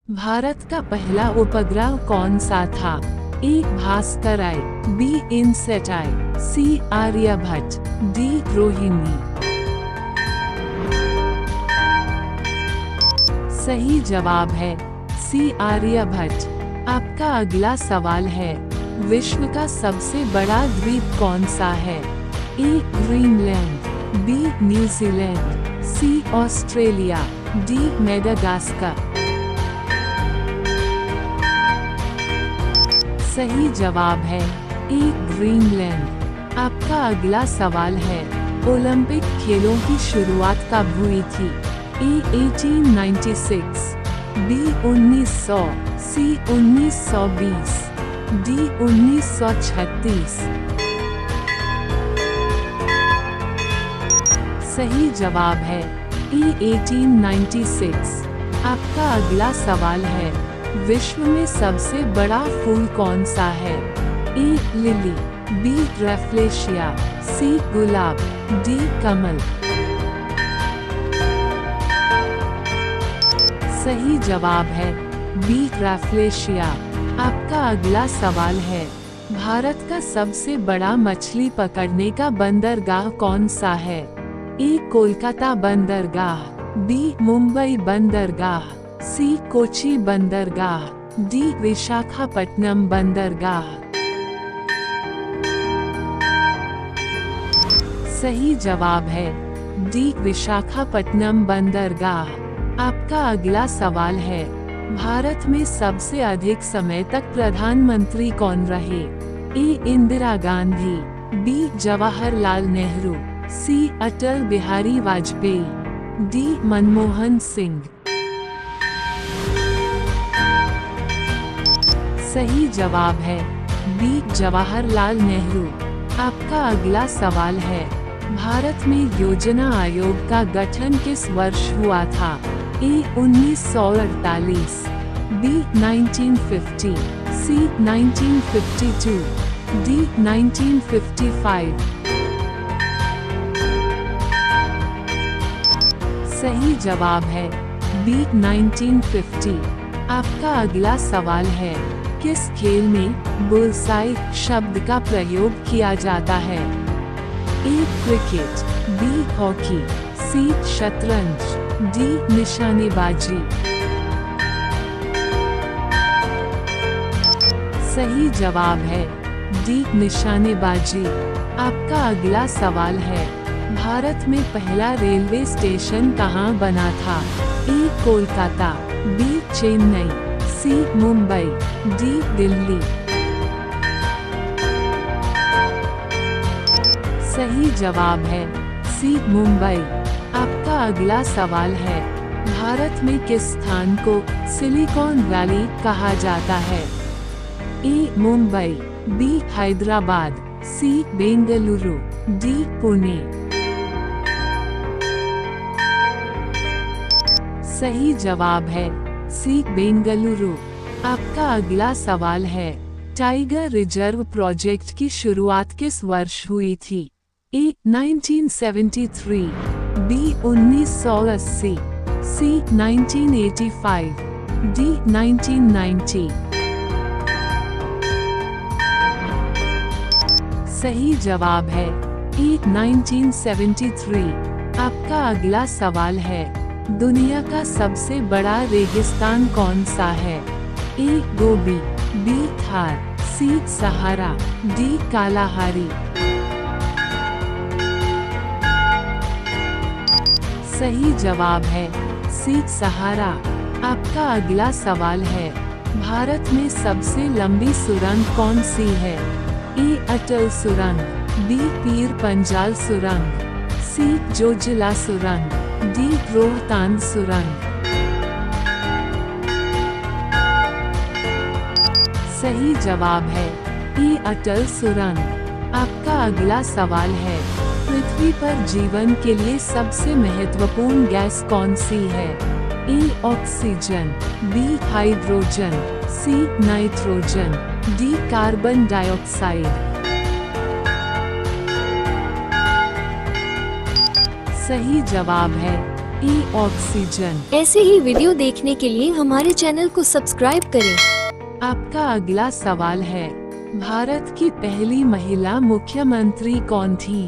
भारत का पहला उपग्रह कौन सा था? ए भास्कर आई, बी इनसेट आई, सी आर्यभट्ट, डी रोहिणी। सही जवाब है सी आर्यभट्ट। आपका अगला सवाल है, विश्व का सबसे बड़ा द्वीप कौन सा है? ए ग्रीनलैंड, बी न्यूजीलैंड, सी ऑस्ट्रेलिया, डी मेडागास्कर। सही जवाब है ए ग्रीनलैंड। आपका अगला सवाल है, ओलंपिक खेलों की शुरुआत कब हुई थी? ए 1896, बी 1900, सी 1920, डी 1936। सही जवाब है ए 1896। आपका अगला सवाल है, विश्व में सबसे बड़ा फूल कौन सा है? ए लिली, बी रैफ्लेशिया, सी गुलाब, डी कमल। सही जवाब है बी रैफ्लेशिया। आपका अगला सवाल है, भारत का सबसे बड़ा मछली पकड़ने का बंदरगाह कौन सा है? ए कोलकाता बंदरगाह, बी मुंबई बंदरगाह, सी कोची बंदरगाह, डी विशाखापट्टनम बंदरगाह। सही जवाब है डी विशाखापट्टनम बंदरगाह। आपका अगला सवाल है, भारत में सबसे अधिक समय तक प्रधानमंत्री कौन रहे? ए इंदिरा गांधी, बी जवाहरलाल नेहरू, सी अटल बिहारी वाजपेयी, डी मनमोहन सिंह। सही जवाब है बी जवाहरलाल नेहरू। आपका अगला सवाल है, भारत में योजना आयोग का गठन किस वर्ष हुआ था? ए 1948, बी 1950, सी 1952, डी 1955। सही जवाब है बी 1950। आपका अगला सवाल है, किस खेल में बुलसाई शब्द का प्रयोग किया जाता है? ए क्रिकेट, बी हॉकी, सी शतरंज, डी निशानेबाजी। सही जवाब है डी निशानेबाजी। आपका अगला सवाल है, भारत में पहला रेलवे स्टेशन कहाँ बना था? ए कोलकाता, बी चेन्नई, सी मुंबई, डी दिल्ली। सही जवाब है सी मुंबई। आपका अगला सवाल है, भारत में किस स्थान को सिलिकॉन वैली कहा जाता है? ए मुंबई, बी हैदराबाद, सी बेंगलुरु, डी पुणे। सही जवाब है सी बेंगलुरु। आपका अगला सवाल है, टाइगर रिजर्व प्रोजेक्ट की शुरुआत किस वर्ष हुई थी? ए 1973, बी 1980, सी 1985, डी 1990। सही जवाब है ए 1973। आपका अगला सवाल है, दुनिया का सबसे बड़ा रेगिस्तान कौन सा है? ए गोबी, बी थार, सी सहारा, डी कालाहारी। सही जवाब है सी सहारा। आपका अगला सवाल है, भारत में सबसे लंबी सुरंग कौन सी है? ए अटल सुरंग, बी पीर पंजाल सुरंग, सी जोजिला सुरंग, डी रोहतांग सुरंग। सही जवाब है ए अटल सुरंग। आपका अगला सवाल है, पृथ्वी पर जीवन के लिए सबसे महत्वपूर्ण गैस कौन सी है? A oxygen, B hydrogen, C nitrogen, D carbon dioxide. सही जवाब है ई ऑक्सीजन। ऐसे ही वीडियो देखने के लिए हमारे चैनल को सब्सक्राइब करें। आपका अगला सवाल है, भारत की पहली महिला मुख्यमंत्री कौन थी?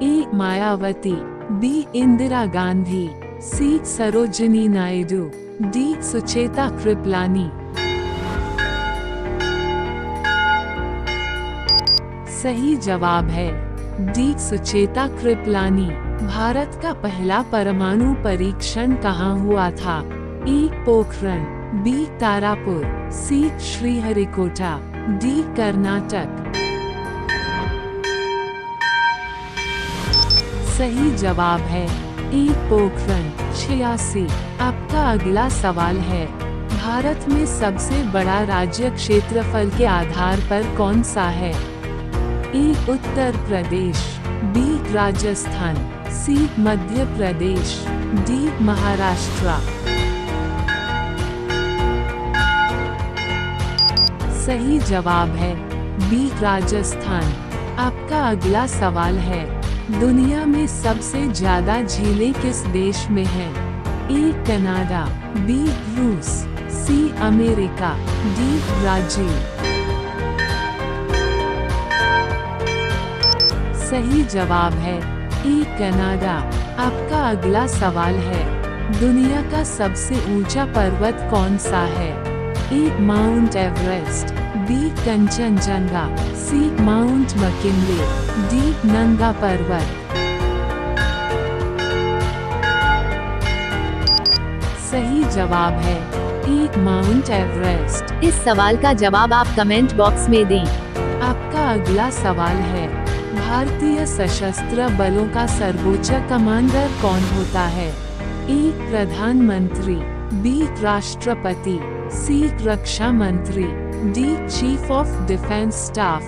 ए मायावती, बी इंदिरा गांधी, सी सरोजिनी नायडू, डी सुचेता कृपलानी। सही जवाब है डी सुचेता कृपलानी। भारत का पहला परमाणु परीक्षण कहाँ हुआ था? ए पोखरण, बी तारापुर, सी श्रीहरिकोटा, डी कर्नाटक। सही जवाब है ए पोखरण। 86। आपका अगला सवाल है, भारत में सबसे बड़ा राज्य क्षेत्रफल के आधार पर कौन सा है? ए उत्तर प्रदेश, बी राजस्थान, सी मध्य प्रदेश, डी महाराष्ट्र। सही जवाब है बी राजस्थान। आपका अगला सवाल है, दुनिया में सबसे ज्यादा झीलें किस देश में हैं? ए कनाडा, बी रूस, सी अमेरिका, डी ब्राजील। सही जवाब है ए कनाडा। आपका अगला सवाल है, दुनिया का सबसे ऊंचा पर्वत कौन सा है? ए माउंट एवरेस्ट, बी कंचनजंगा, सी माउंट मैकिनले, डी नंगा पर्वत। सही जवाब है ए माउंट एवरेस्ट। इस सवाल का जवाब आप कमेंट बॉक्स में दें। आपका अगला सवाल है, भारतीय सशस्त्र बलों का सर्वोच्च कमांडर कौन होता है? ए प्रधानमंत्री, बी राष्ट्रपति, सी रक्षा मंत्री, D chief of defence staff.